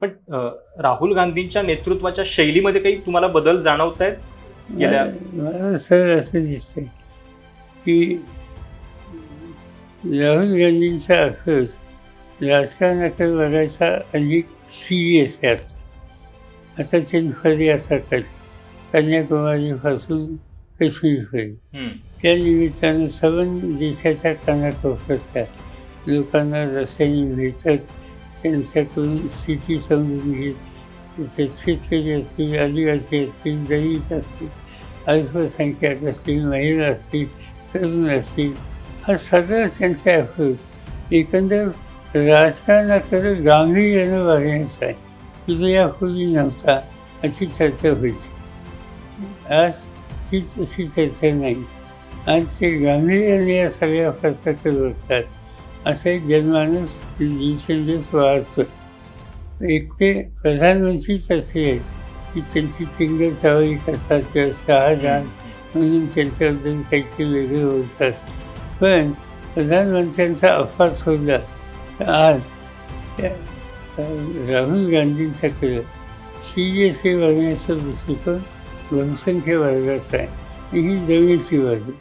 पण राहुल गांधींच्या नेतृत्वाच्या शैलीमध्ये काही तुम्हाला बदल जाणवत आहेत गेल्या? मला सर असं दिसतंय की राहुल गांधींचा अप्रोच राजकारणाकडे बघायचा अधिक सिरियस आहे आता चिंचफळी असा करते कन्याकुमारीपासून काश्मीरपर्यंत. त्या निमित्तानं सर्व देशाच्या कानाकोपऱ्यातल्या लोकांना रस्त्याने भेटत, त्यांच्याकडून स्थिती समजून घेत, तिथे शेतकरी असतील, आदिवासी असतील, दलित असतील, अल्पसंख्याक असतील, महिला असतील, तरुण असतील, हा सगळा त्यांचा अप्रोच एकंदर राजकारणाकडे गांभीर्यानं वागण्याचा आहे की जो यापूर्वी नव्हता, अशी चर्चा व्हायची. आज ती तशी चर्चा नाही. आज ते गांभीर्याने या सगळ्या प्रश्नाकडे बघतात. असं एक जनमानस दिवसेंदिवस वाढतोय. एक ते प्रधानमंत्रीच असे आहे की त्यांची टिंगल चावळी करतात किंवा शहाजहान म्हणून त्यांच्याबद्दल काहीतरी वेगळे बोलतात. पण प्रधानमंत्र्यांचा अपवाद सोडला तर आज राहुल गांधींच्याकडे सिरियसली वागण्याचा दृष्टिकोन बहुसंख्य वर्गाचा आहे. ही जमेची बाजू.